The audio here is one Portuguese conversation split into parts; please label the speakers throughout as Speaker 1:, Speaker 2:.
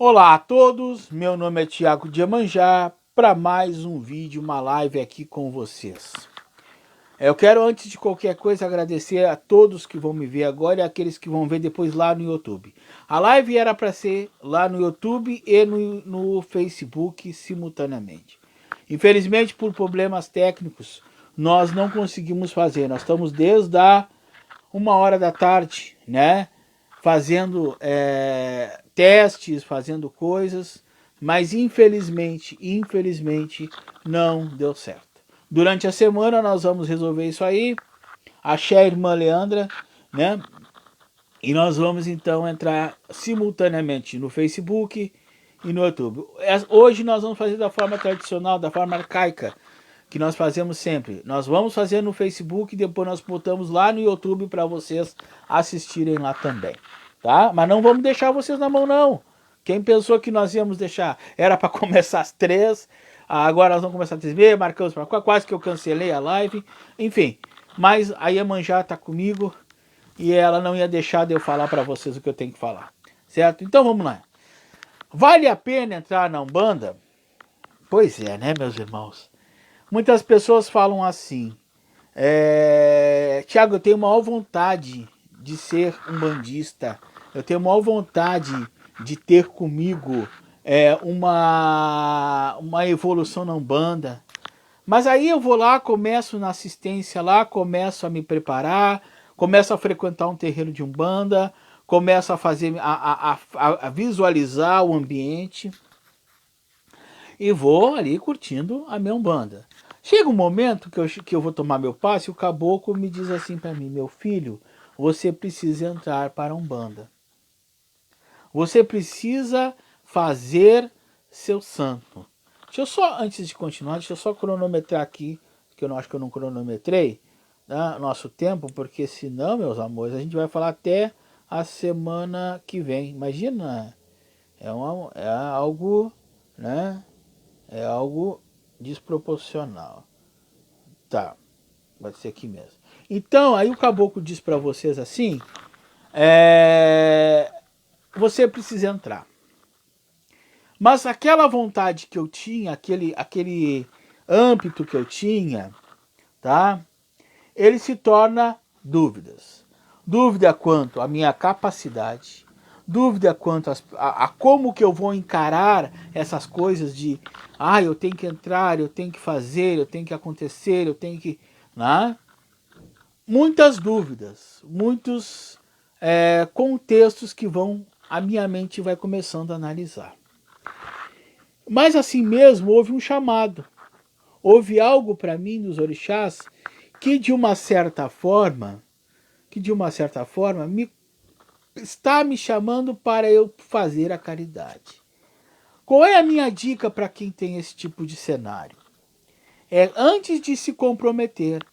Speaker 1: Olá a todos, meu nome é Tiago de Iemanjá para mais um vídeo, uma live aqui com vocês. Eu quero antes de qualquer coisa agradecer a todos que vão me ver agora e aqueles que vão ver depois lá no YouTube. A live era para ser lá no YouTube e no Facebook simultaneamente. Infelizmente por problemas técnicos nós não conseguimos fazer, nós estamos desde a 1 hora da tarde, né? Fazendo testes, fazendo coisas, mas infelizmente não deu certo. Durante a semana nós vamos resolver isso aí. Achei a irmã Leandra, né? E nós vamos então entrar simultaneamente no Facebook e no YouTube. Hoje nós vamos fazer da forma tradicional, da forma arcaica, que nós fazemos sempre. Nós vamos fazer no Facebook e depois nós botamos lá no YouTube para vocês assistirem lá também, tá? Mas não vamos deixar vocês na mão não. Quem pensou que nós íamos deixar? Era para começar às 3, agora nós vamos começar às 3h30, marcamos para quase que eu cancelei a live, enfim. Mas a Iemanjá tá comigo e ela não ia deixar de eu falar para vocês o que eu tenho que falar, certo? Então vamos lá. Vale a pena entrar na Umbanda? Pois é, né, meus irmãos? Muitas pessoas falam assim, Tiago, eu tenho maior vontade de ser um bandista, eu tenho maior vontade de ter comigo uma evolução na Umbanda. Mas aí eu vou lá, começo na assistência lá, começo a me preparar, começo a frequentar um terreiro de Umbanda, começo a fazer, a visualizar o ambiente e vou ali curtindo a minha Umbanda. Chega um momento que eu vou tomar meu passe e o caboclo me diz assim para mim, meu filho, você precisa entrar para a Umbanda. Você precisa fazer seu santo. Deixa eu só, antes de continuar, deixa eu só cronometrar aqui, que eu não acho que eu não cronometrei, né, nosso tempo, porque senão, meus amores, a gente vai falar até a semana que vem. Imagina, é algo, né? É algo desproporcional. Tá, vai ser aqui mesmo. Então, aí o caboclo diz para vocês assim, você precisa entrar. Mas aquela vontade que eu tinha, aquele âmbito que eu tinha, tá? Ele se torna dúvidas. Dúvida quanto à minha capacidade, dúvida quanto a como que eu vou encarar essas coisas de, eu tenho que entrar, eu tenho que fazer, eu tenho que acontecer, eu tenho que, né? Muitas dúvidas, muitos contextos que a minha mente vai começando a analisar. Mas assim mesmo houve um chamado, houve algo para mim dos orixás que de uma certa forma, está me chamando para eu fazer a caridade. Qual é a minha dica para quem tem esse tipo de cenário? É antes de se comprometer,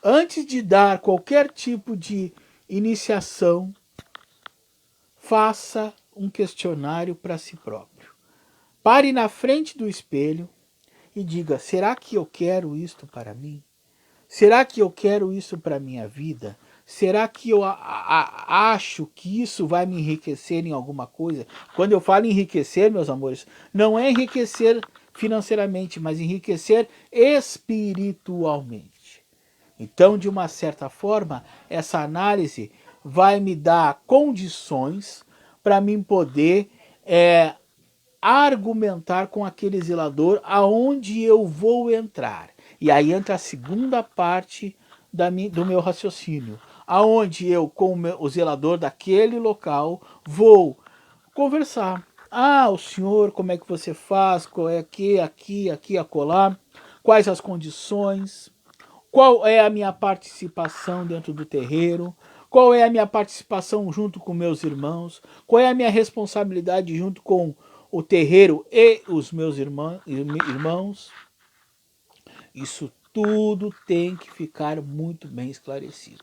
Speaker 1: antes de dar qualquer tipo de iniciação, faça um questionário para si próprio. Pare na frente do espelho e diga, será que eu quero isto para mim? Será que eu quero isso para a minha vida? Será que eu acho que isso vai me enriquecer em alguma coisa? Quando eu falo enriquecer, meus amores, não é enriquecer financeiramente, mas enriquecer espiritualmente. Então, de uma certa forma, essa análise vai me dar condições para mim poder argumentar com aquele zelador aonde eu vou entrar. E aí entra a segunda parte do meu raciocínio, aonde eu, com o zelador daquele local, vou conversar. O senhor, como é que você faz? Qual é aqui, acolá? Quais as condições? Qual é a minha participação dentro do terreiro? Qual é a minha participação junto com meus irmãos? Qual é a minha responsabilidade junto com o terreiro e os meus irmãos? Isso tudo tem que ficar muito bem esclarecido.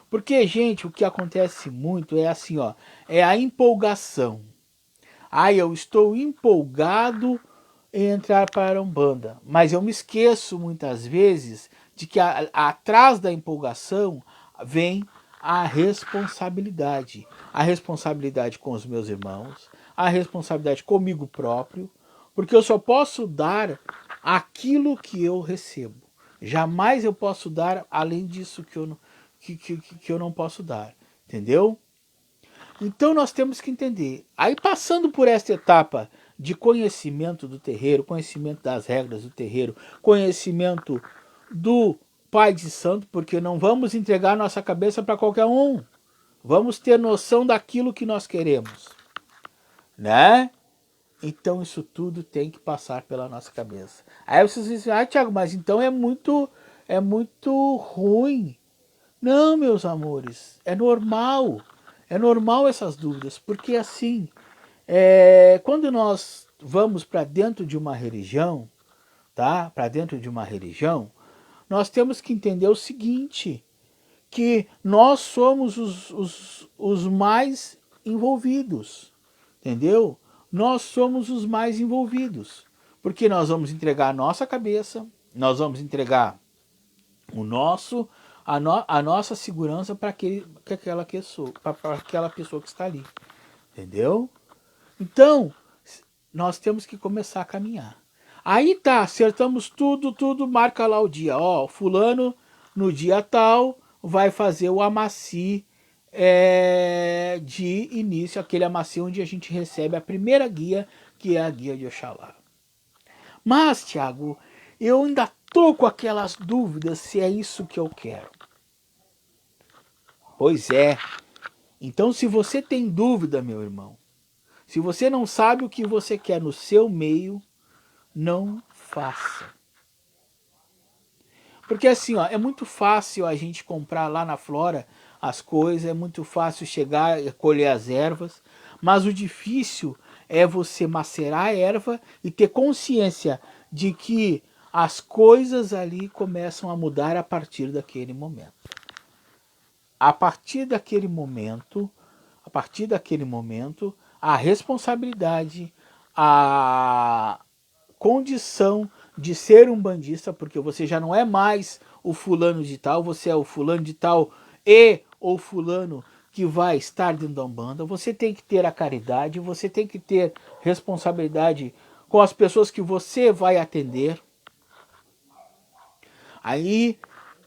Speaker 1: Porque, gente, o que acontece muito é assim, é a empolgação. Eu estou empolgado em entrar para a Umbanda, mas eu me esqueço muitas vezes de que atrás da empolgação vem a responsabilidade. A responsabilidade com os meus irmãos, a responsabilidade comigo próprio, porque eu só posso dar aquilo que eu recebo. Jamais eu posso dar além disso que eu não posso dar. Entendeu? Então nós temos que entender. Aí passando por esta etapa de conhecimento do terreiro, conhecimento das regras do terreiro, conhecimento do Pai de Santo, porque não vamos entregar nossa cabeça para qualquer um. Vamos ter noção daquilo que nós queremos, né? Então isso tudo tem que passar pela nossa cabeça. Aí vocês dizem, Thiago, mas então é muito ruim. Não, meus amores, é normal. É normal essas dúvidas, porque assim, quando nós vamos para dentro de uma religião, tá? Para dentro de uma religião, nós temos que entender o seguinte, que nós somos os mais envolvidos, entendeu? Nós somos os mais envolvidos, porque nós vamos entregar a nossa cabeça, nós vamos entregar o nosso, a nossa segurança para aquela pessoa que está ali, entendeu? Então, nós temos que começar a caminhar. Aí tá, acertamos tudo, marca lá o dia. Ó, fulano, no dia tal, vai fazer o amaci de início, aquele amaci onde a gente recebe a primeira guia, que é a guia de Oxalá. Mas, Thiago, eu ainda tô com aquelas dúvidas se é isso que eu quero. Pois é. Então, se você tem dúvida, meu irmão, se você não sabe o que você quer no seu meio, não faça. Porque assim, ó, é muito fácil a gente comprar lá na Flora as coisas, é muito fácil chegar e colher as ervas, mas o difícil é você macerar a erva e ter consciência de que as coisas ali começam a mudar a partir daquele momento. A partir daquele momento, a responsabilidade, a condição de ser um bandista, porque você já não é mais o fulano de tal, você é o fulano de tal e ou fulano que vai estar dentro da Umbanda. Você tem que ter a caridade, você tem que ter responsabilidade com as pessoas que você vai atender. Aí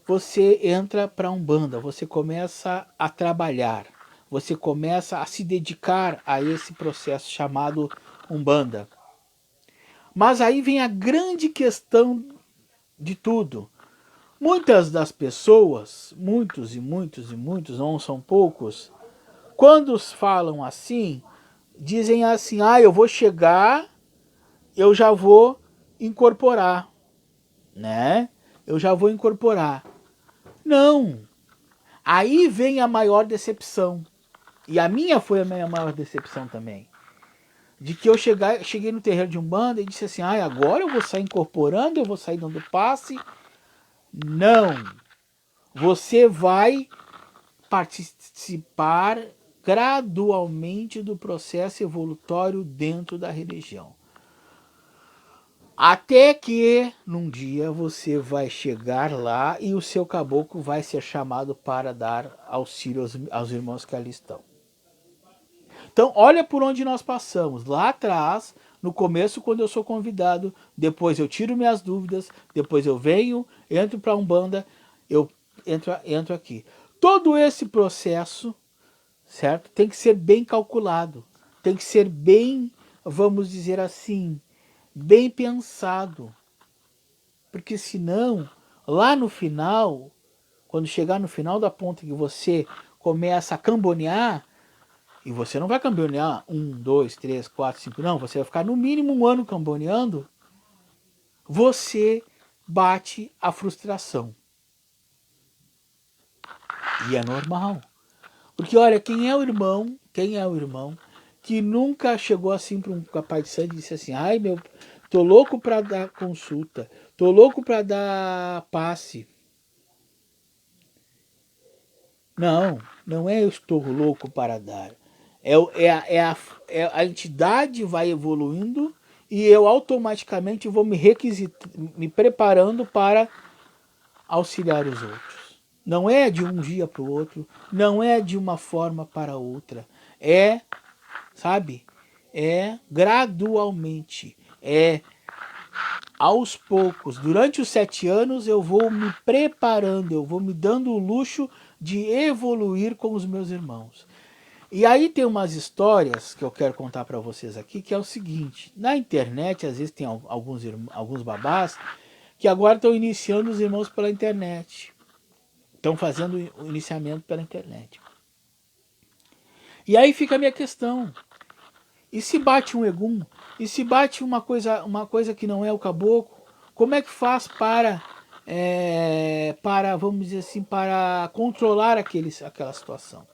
Speaker 1: você entra para a Umbanda, você começa a trabalhar, você começa a se dedicar a esse processo chamado Umbanda. Mas aí vem a grande questão de tudo. Muitas das pessoas, muitos, não são poucos, quando falam assim, dizem assim, eu vou chegar, eu já vou incorporar, né? Eu já vou incorporar. Não. Aí vem a maior decepção. E a minha foi a minha maior decepção também. De que eu cheguei no terreiro de Umbanda e disse assim, agora eu vou sair incorporando, eu vou sair dando passe. Não. Você vai participar gradualmente do processo evolutório dentro da religião. Até que num dia você vai chegar lá e o seu caboclo vai ser chamado para dar auxílio aos irmãos que ali estão. Então, olha por onde nós passamos. Lá atrás, no começo, quando eu sou convidado, depois eu tiro minhas dúvidas, depois eu venho, entro para a Umbanda, eu entro aqui. Todo esse processo, certo? Tem que ser bem calculado. Tem que ser bem, vamos dizer assim, bem pensado. Porque senão, lá no final, quando chegar no final da ponta que você começa a cambonear, e você não vai cambonear 1, 2, 3, 4, 5, não. Você vai ficar no mínimo um ano camboneando. Você bate a frustração. E é normal. Porque olha, quem é o irmão que nunca chegou assim para um pai de santo e disse assim, tô louco para dar consulta, tô louco para dar passe. Não é eu estou louco para dar. A entidade vai evoluindo e eu automaticamente vou me preparando para auxiliar os outros. Não é de um dia para o outro, não é de uma forma para outra. Sabe? É gradualmente, é aos poucos. Durante os 7 anos eu vou me preparando, eu vou me dando o luxo de evoluir com os meus irmãos. E aí tem umas histórias que eu quero contar para vocês aqui, que é o seguinte: na internet às vezes tem alguns babás que agora estão iniciando os irmãos pela internet. Estão fazendo o iniciamento pela internet. E aí fica a minha questão. E se bate um egum? E se bate uma coisa que não é o caboclo? Como é que faz para, vamos dizer assim, para controlar aquela situação?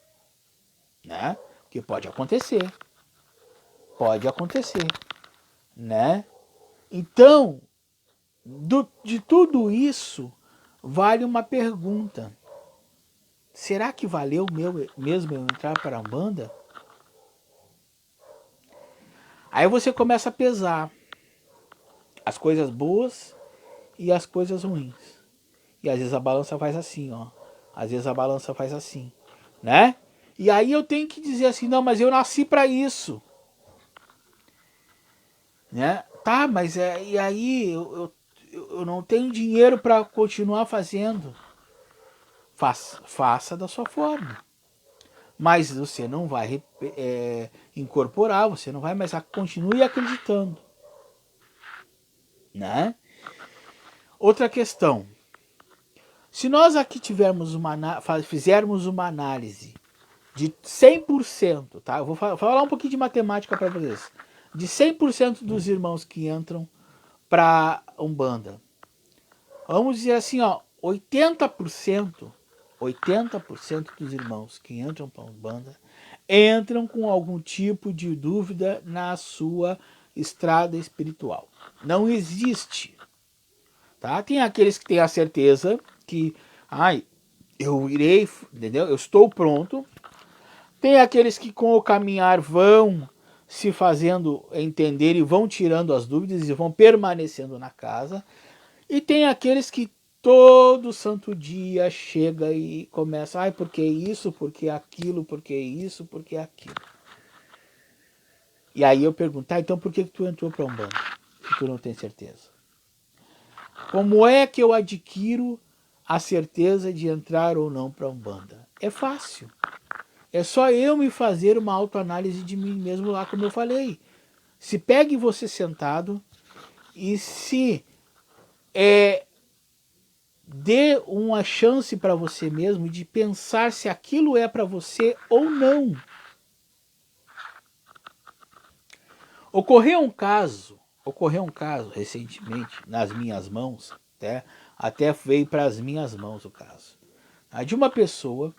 Speaker 1: Né? Porque pode acontecer. Pode acontecer. Né? Então, de tudo isso, vale uma pergunta. Será que valeu mesmo eu entrar para a Umbanda? Aí você começa a pesar as coisas boas e as coisas ruins. E às vezes a balança faz assim, ó. Às vezes a balança faz assim, né? E aí eu tenho que dizer assim, não, mas eu nasci para isso. Né? Tá, mas e aí eu não tenho dinheiro para continuar fazendo. Faça da sua forma. Mas você não vai incorporar, você não vai, mas continue acreditando. Né? Outra questão. Se nós aqui fizermos uma análise de 100%, tá? Eu vou falar um pouquinho de matemática para vocês. De 100% dos irmãos que entram para Umbanda, vamos dizer assim, ó, 80% dos irmãos que entram para Umbanda entram com algum tipo de dúvida na sua estrada espiritual. Não existe. Tá? Tem aqueles que têm a certeza que eu irei, entendeu? Eu estou pronto. Tem aqueles que com o caminhar vão se fazendo entender e vão tirando as dúvidas e vão permanecendo na casa. E tem aqueles que todo santo dia chega e começa, por que isso, por que aquilo, por que isso, por que aquilo. E aí eu pergunto, então por que tu entrou para Umbanda? Se tu não tem certeza. Como é que eu adquiro a certeza de entrar ou não para Umbanda? É fácil. É só eu me fazer uma autoanálise de mim mesmo lá, como eu falei. Se pegue você sentado e se dê uma chance para você mesmo de pensar se aquilo é para você ou não. Ocorreu um caso recentemente nas minhas mãos, até veio para as minhas mãos o caso, de uma pessoa,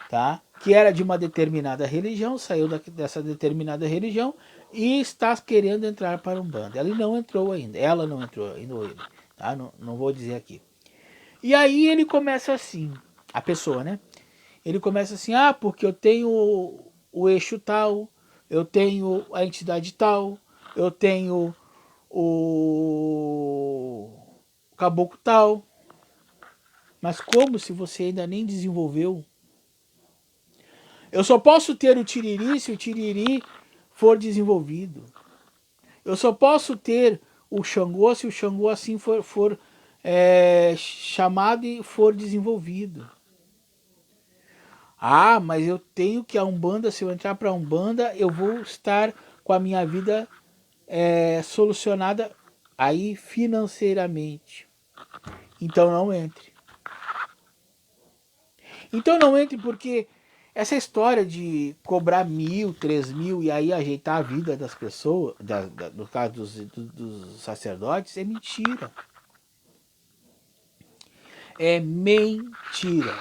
Speaker 1: tá, que era de uma determinada religião, saiu dessa determinada religião e está querendo entrar para Umbanda. Ela não entrou ainda, tá? Não vou dizer aqui. E aí ele começa assim, a pessoa, né? Ele começa assim, porque eu tenho o eixo tal, eu tenho a entidade tal, eu tenho o caboclo tal. Mas como se você ainda nem desenvolveu? Eu só posso ter o tiriri se o tiriri for desenvolvido. Eu só posso ter o Xangô se o Xangô assim for chamado e for desenvolvido. Mas eu tenho que a Umbanda, se eu entrar para a Umbanda, eu vou estar com a minha vida solucionada aí financeiramente. Então não entre. Então não entre porque essa história de cobrar 1.000, 3.000 e aí ajeitar a vida das pessoas, no caso dos sacerdotes, é mentira. É mentira.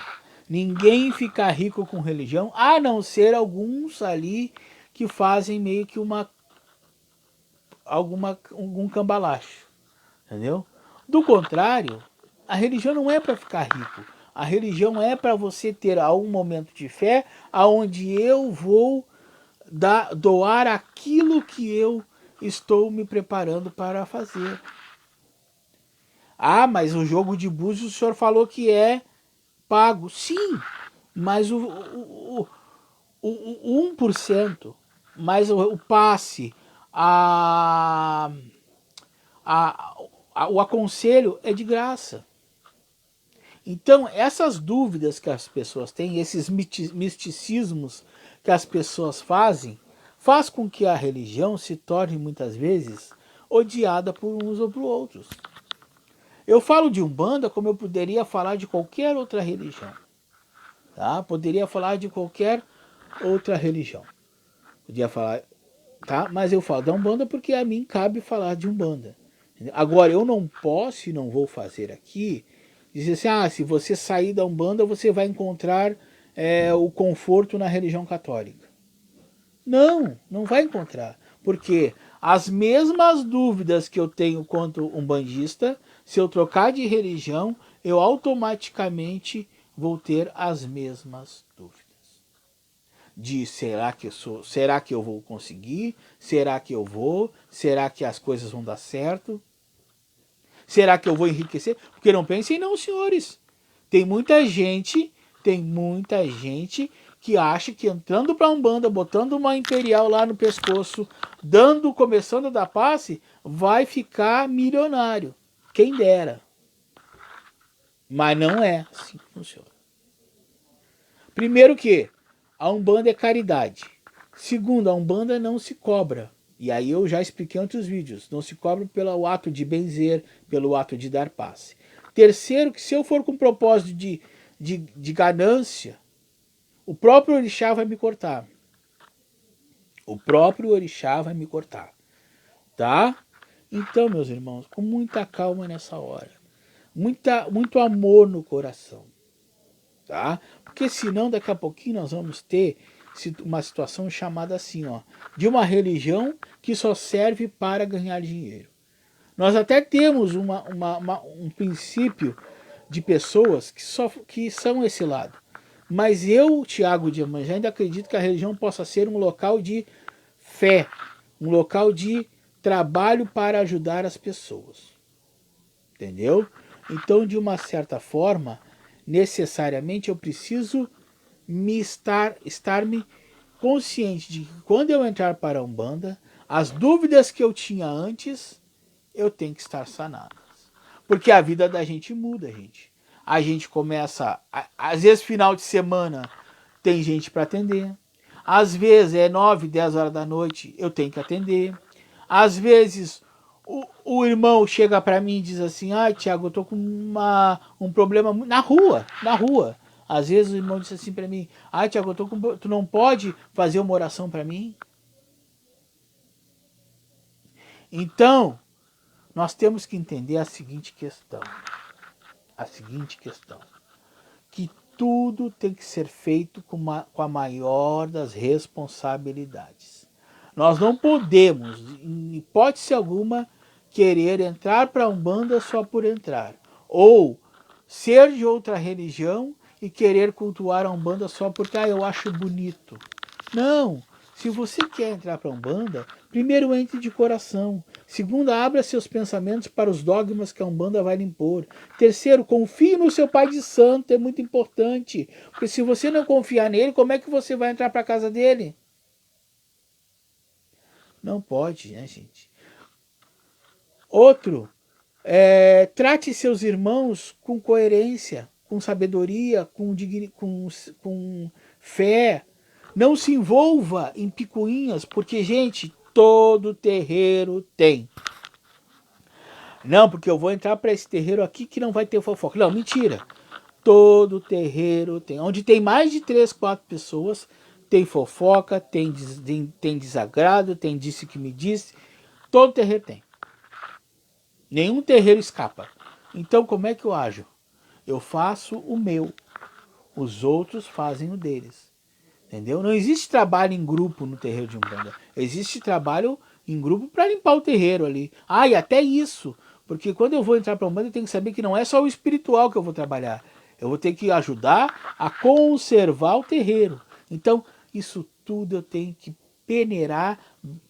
Speaker 1: Ninguém fica rico com religião, a não ser alguns ali que fazem meio que algum cambalacho. Entendeu? Do contrário, a religião não é para ficar rico. A religião é para você ter algum momento de fé aonde eu vou doar aquilo que eu estou me preparando para fazer. Mas o jogo de búzios o senhor falou que é pago. Sim, mas o 1%, mas o passe, a, o aconselho é de graça. Então, essas dúvidas que as pessoas têm, esses misticismos que as pessoas fazem, faz com que a religião se torne muitas vezes odiada por uns ou por outros. Eu falo de Umbanda como eu poderia falar de qualquer outra religião. Tá? Poderia falar de qualquer outra religião. Podia falar, tá? Mas eu falo da Umbanda porque a mim cabe falar de Umbanda. Agora, eu não posso e não vou fazer aqui dizer assim, ah, se você sair da Umbanda, você vai encontrar o conforto na religião católica. Não, não vai encontrar. Porque as mesmas dúvidas que eu tenho quanto umbandista, se eu trocar de religião, eu automaticamente vou ter as mesmas dúvidas. De será que eu vou conseguir? Será que eu vou? Será que as coisas vão dar certo? Será que eu vou enriquecer? Porque não pensem não, senhores. Tem muita gente que acha que entrando para Umbanda, botando uma imperial lá no pescoço, começando a dar passe, vai ficar milionário. Quem dera. Mas não é assim que funciona. Primeiro que a Umbanda é caridade. Segundo, a Umbanda não se cobra. E aí eu já expliquei em outros vídeos. Não se cobra pelo ato de benzer, pelo ato de dar passe. Terceiro, que se eu for com propósito de ganância, o próprio orixá vai me cortar. O próprio orixá vai me cortar. Tá? Então, meus irmãos, com muita calma nessa hora. Muito amor no coração. Tá? Porque senão daqui a pouquinho nós vamos ter uma situação chamada assim, ó, de uma religião que só serve para ganhar dinheiro. Nós até temos um princípio de pessoas que são esse lado. Mas eu, Tiago de Iemanjá, ainda acredito que a religião possa ser um local de fé, um local de trabalho para ajudar as pessoas. Entendeu? Então, de uma certa forma, necessariamente eu preciso estar-me consciente de que quando eu entrar para a Umbanda, as dúvidas que eu tinha antes, eu tenho que estar sanadas. Porque a vida da gente muda, gente. A gente começa, às vezes final de semana tem gente para atender. Às vezes é 9, 10 horas da noite, eu tenho que atender. Às vezes o irmão chega para mim e diz assim, ah, Tiago, eu tô com um problema na rua. Às vezes o irmão diz assim para mim, ah, Tiago, tu não pode fazer uma oração para mim? Então, nós temos que entender a seguinte questão. Que tudo tem que ser feito com a maior das responsabilidades. Nós não podemos, em hipótese alguma, querer entrar para a Umbanda só por entrar. Ou ser de outra religião e querer cultuar a Umbanda só porque eu acho bonito. Não! Se você quer entrar para a Umbanda, primeiro entre de coração. Segundo, abra seus pensamentos para os dogmas que a Umbanda vai lhe impor. Terceiro, confie no seu pai de santo, é muito importante. Porque se você não confiar nele, como é que você vai entrar para a casa dele? Não pode, né, gente? Outro, trate seus irmãos com coerência, com sabedoria, com fé. Não se envolva em picuinhas, porque, gente, todo terreiro tem. Não, porque eu vou entrar para esse terreiro aqui que não vai ter fofoca. Não, mentira. Todo terreiro tem. Onde tem mais de 3, 4 pessoas, tem fofoca, tem desagrado, tem disse que me disse. Todo terreiro tem. Nenhum terreiro escapa. Então, como é que eu ajo? Eu faço o meu. Os outros fazem o deles. Entendeu? Não existe trabalho em grupo no terreiro de Umbanda. Existe trabalho em grupo para limpar o terreiro ali. Ah, e até isso. Porque quando eu vou entrar para Umbanda, eu tenho que saber que não é só o espiritual que eu vou trabalhar. Eu vou ter que ajudar a conservar o terreiro. Então, isso tudo eu tenho que peneirar,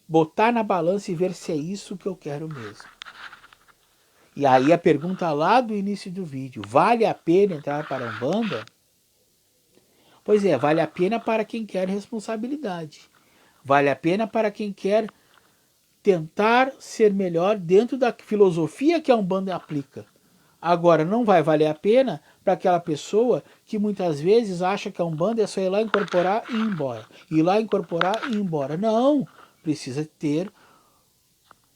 Speaker 1: botar na balança e ver se é isso que eu quero mesmo. E aí a pergunta lá do início do vídeo, vale a pena entrar para a Umbanda? Pois é, vale a pena para quem quer responsabilidade. Vale a pena para quem quer tentar ser melhor dentro da filosofia que a Umbanda aplica. Agora, não vai valer a pena para aquela pessoa que muitas vezes acha que a Umbanda é só ir lá incorporar e ir embora. Ir lá incorporar e ir embora. Não, precisa ter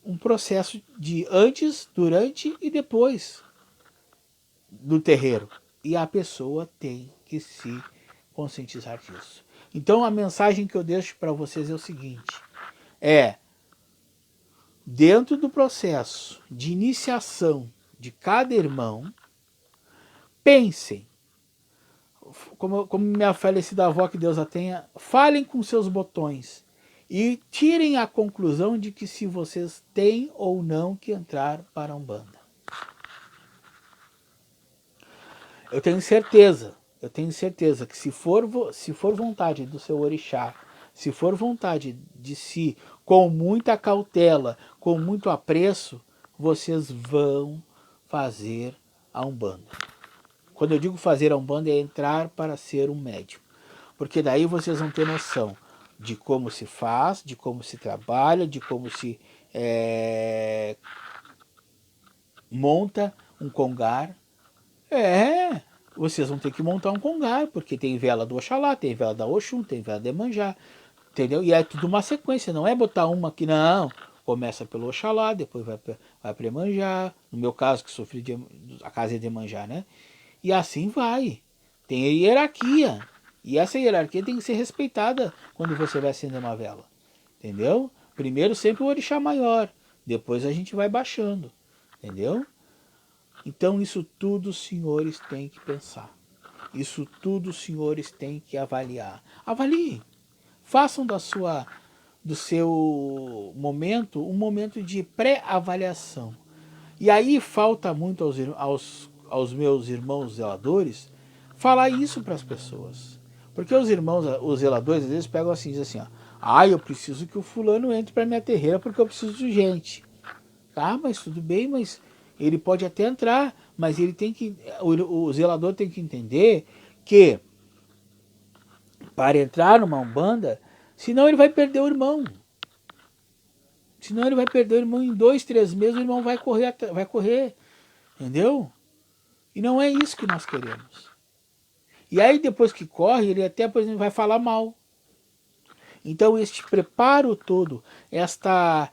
Speaker 1: um processo de antes, durante e depois do terreiro. E a pessoa tem que se conscientizar disso. Então a mensagem que eu deixo para vocês é o seguinte, dentro do processo de iniciação de cada irmão, pensem, como minha falecida avó, que Deus a tenha, falem com seus botões e tirem a conclusão de que se vocês têm ou não que entrar para a Umbanda. Eu tenho certeza que se for vontade do seu orixá, se for vontade de si, com muita cautela, com muito apreço, vocês vão fazer a Umbanda. Quando eu digo fazer a Umbanda, é entrar para ser um médium. Porque daí vocês vão ter noção de como se faz, de como se trabalha, de como se monta um congar. Vocês vão ter que montar um congar, porque tem vela do Oxalá, tem vela da Oxum, tem vela de Iemanjá, entendeu? E é tudo uma sequência, não é botar uma aqui, não. Começa pelo Oxalá, depois vai para Iemanjá, no meu caso, que sofri a casa é de Iemanjá, né? E assim vai. Tem a hierarquia. E essa hierarquia tem que ser respeitada quando você vai acender uma vela. Entendeu? Primeiro sempre o orixá maior, depois a gente vai baixando. Entendeu? Então isso tudo os senhores têm que pensar. Isso tudo os senhores têm que avaliar. Avaliem. Façam do seu momento um momento de pré-avaliação. E aí falta muito aos meus irmãos zeladores falar isso para as pessoas. Porque os zeladores às vezes pegam assim, dizem assim, ó, eu preciso que o fulano entre para minha terreira porque eu preciso de gente. Tá, mas tudo bem, mas ele pode até entrar, mas ele tem que, o zelador tem que entender que para entrar numa Umbanda, senão ele vai perder o irmão. Senão ele vai perder o irmão em 2, 3 meses, o irmão vai correr, entendeu? E não é isso que nós queremos. E aí depois que corre, ele até, por exemplo, vai falar mal. Então este preparo todo, esta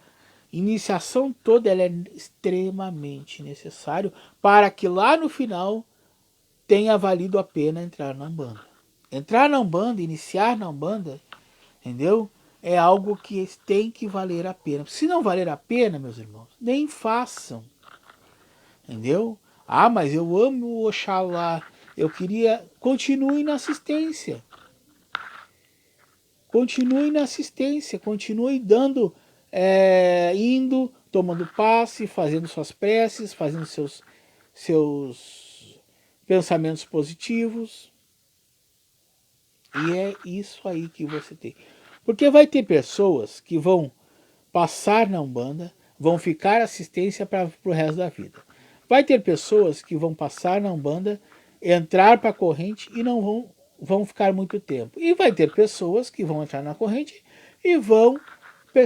Speaker 1: iniciação toda, ela é extremamente necessário para que lá no final tenha valido a pena entrar na Umbanda. Entrar na Umbanda, iniciar na Umbanda, entendeu? É algo que tem que valer a pena. Se não valer a pena, meus irmãos, nem façam. Entendeu? Mas eu amo o Oxalá. Eu queria... Continue na assistência. Continue na assistência. Continue dando... indo, tomando passe, fazendo suas preces, fazendo seus pensamentos positivos. E é isso aí que você tem. Porque vai ter pessoas que vão passar na Umbanda, vão ficar assistência para o resto da vida. Vai ter pessoas que vão passar na Umbanda, entrar para a corrente e não vão ficar muito tempo. E vai ter pessoas que vão entrar na corrente e vão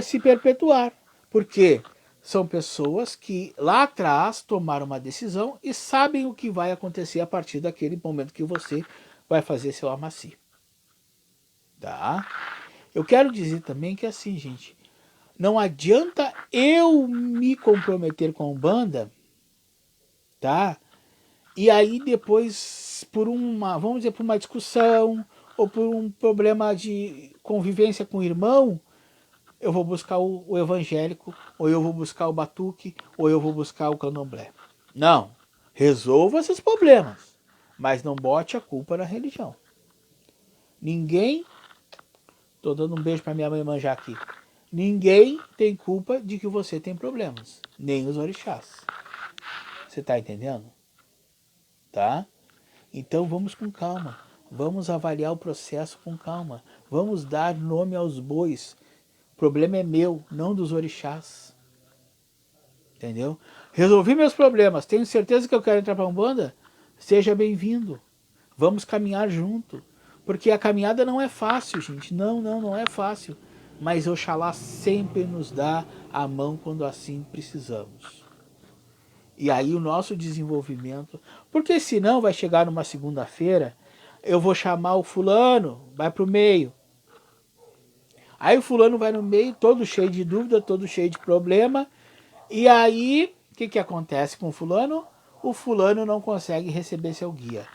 Speaker 1: se perpetuar. Porque são pessoas que lá atrás tomaram uma decisão e sabem o que vai acontecer a partir daquele momento que você vai fazer seu amaci. Tá? Eu quero dizer também que assim, gente, não adianta eu me comprometer com a Umbanda, tá? E aí depois, vamos dizer, por uma discussão, ou por um problema de convivência com o irmão, eu vou buscar o evangélico, ou eu vou buscar o batuque, ou eu vou buscar o candomblé. Não. Resolva esses problemas, mas não bote a culpa na religião. Ninguém... Tô dando um beijo pra minha mãe manjar aqui. Ninguém tem culpa de que você tem problemas. Nem os orixás. Você tá entendendo? Tá? Então vamos com calma. Vamos avaliar o processo com calma. Vamos dar nome aos bois. O problema é meu, não dos orixás. Entendeu? Resolvi meus problemas. Tenho certeza que eu quero entrar pra Umbanda? Seja bem-vindo. Vamos caminhar junto. Porque a caminhada não é fácil, gente. Não é fácil. mas Oxalá sempre nos dá a mão quando assim precisamos. E aí o nosso desenvolvimento, porque senão vai chegar numa segunda-feira, eu vou chamar o fulano, vai pro meio. Aí o fulano vai no meio, todo cheio de dúvida, todo cheio de problema, e aí o que acontece com o fulano? O fulano não consegue receber seu guia.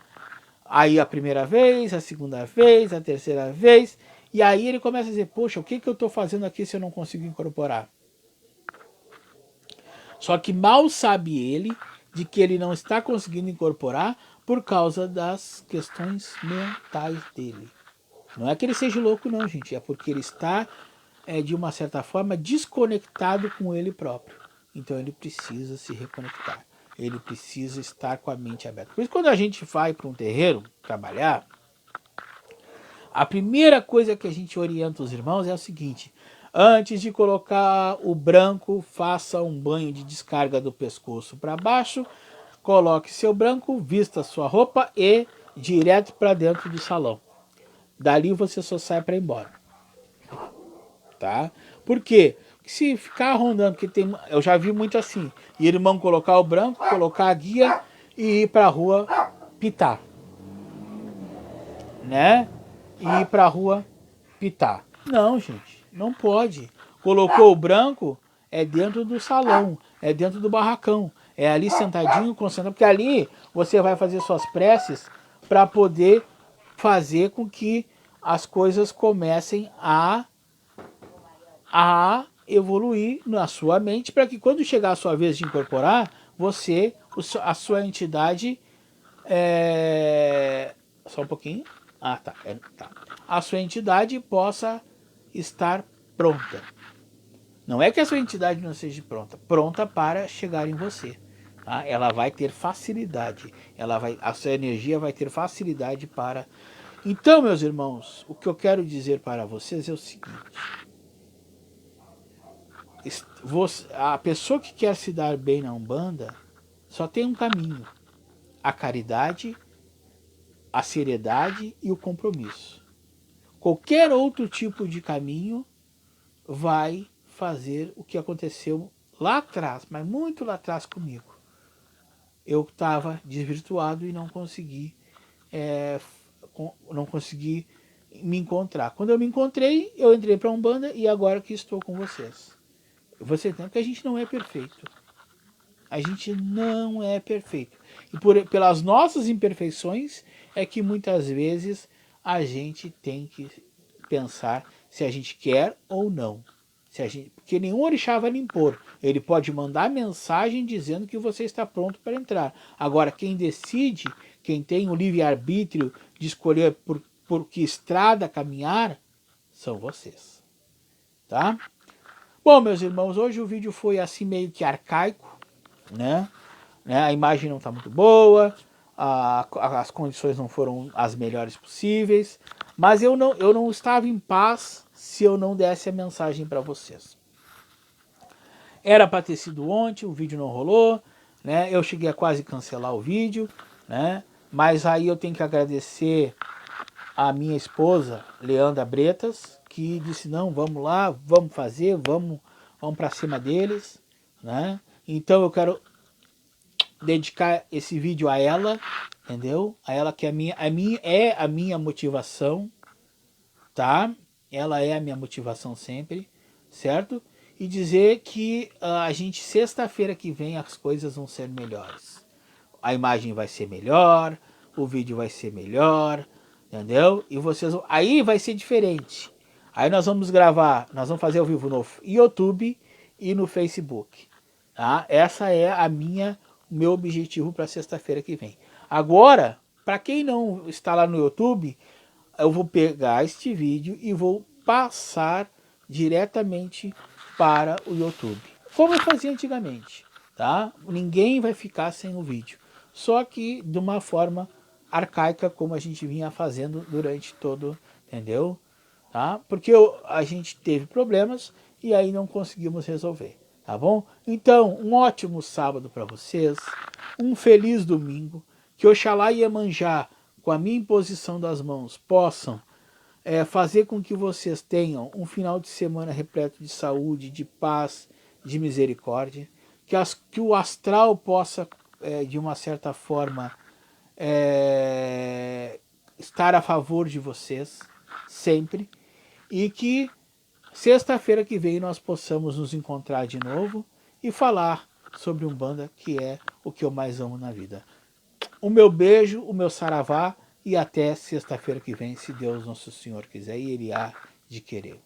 Speaker 1: Aí a primeira vez, a segunda vez, a terceira vez, e aí ele começa a dizer, poxa, o que eu estou fazendo aqui se eu não consigo incorporar? Só que mal sabe ele de que ele não está conseguindo incorporar por causa das questões mentais dele. Não é que ele seja louco não, gente, é porque ele está, de uma certa forma, desconectado com ele próprio. Então ele precisa se reconectar. Ele precisa estar com a mente aberta. Por isso, quando a gente vai para um terreiro trabalhar, a primeira coisa que a gente orienta os irmãos é o seguinte: antes de colocar o branco, faça um banho de descarga do pescoço para baixo, coloque seu branco, vista sua roupa e direto para dentro do salão. Dali você só sai para ir embora. Tá? Por quê? Porque se ficar rondando, porque eu já vi muito assim, irmão colocar o branco, colocar a guia e ir para a rua pitar, né? E ir para a rua pitar. Não, gente, não pode. Colocou o branco, é dentro do salão, é dentro do barracão, é ali sentadinho, concentrado, porque ali você vai fazer suas preces para poder fazer com que as coisas comecem a evoluir na sua mente, para que quando chegar a sua vez de incorporar, você, a sua entidade, só um pouquinho, tá. A sua entidade possa estar pronta. Não é que a sua entidade não seja pronta para chegar em você. Tá? Ela vai ter facilidade, a sua energia vai ter facilidade para... Então, meus irmãos, o que eu quero dizer para vocês é o seguinte: a pessoa que quer se dar bem na Umbanda só tem um caminho: a caridade, a seriedade e o compromisso. Qualquer outro tipo de caminho vai fazer o que aconteceu lá atrás, mas muito lá atrás comigo. Eu estava desvirtuado e não consegui, me encontrar. Quando eu me encontrei, eu entrei para a Umbanda e agora que estou com vocês. Você entende que a gente não é perfeito. A gente não é perfeito. E pelas nossas imperfeições é que muitas vezes a gente tem que pensar se a gente quer ou não. Porque nenhum orixá vai lhe impor. Ele pode mandar mensagem dizendo que você está pronto para entrar. Agora, quem decide, quem tem o livre-arbítrio de escolher por que estrada caminhar, são vocês. Tá? Bom, meus irmãos, hoje o vídeo foi assim meio que arcaico, né? A imagem não está muito boa, as condições não foram as melhores possíveis, mas eu não estava em paz se eu não desse a mensagem para vocês. Era para ter sido ontem, o vídeo não rolou, né? Eu cheguei a quase cancelar o vídeo, né? Mas aí eu tenho que agradecer a minha esposa, Leandra Bretas, que disse: não, vamos lá, vamos fazer, vamos para cima deles, né? Então eu quero dedicar esse vídeo a ela, entendeu? A ela que é a minha motivação, tá? Ela é a minha motivação sempre, certo? E dizer que a gente, sexta-feira que vem, as coisas vão ser melhores. A imagem vai ser melhor, o vídeo vai ser melhor, entendeu? E vocês, aí vai ser diferente. Aí nós vamos gravar, nós vamos fazer ao vivo no YouTube e no Facebook, tá? Essa é o meu objetivo para sexta-feira que vem. Agora, para quem não está lá no YouTube, eu vou pegar este vídeo e vou passar diretamente para o YouTube, como eu fazia antigamente, tá? Ninguém vai ficar sem o vídeo, só que de uma forma arcaica, como a gente vinha fazendo durante todo, entendeu? Tá? Porque a gente teve problemas e aí não conseguimos resolver, tá bom? Então, um ótimo sábado para vocês, um feliz domingo, que Oxalá e Iemanjá, com a minha imposição das mãos, possam fazer com que vocês tenham um final de semana repleto de saúde, de paz, de misericórdia, que o astral possa, de uma certa forma, estar a favor de vocês, sempre, e que sexta-feira que vem nós possamos nos encontrar de novo e falar sobre Umbanda, que é o que eu mais amo na vida. O meu beijo, o meu saravá, e até sexta-feira que vem, se Deus Nosso Senhor quiser, e Ele há de querer.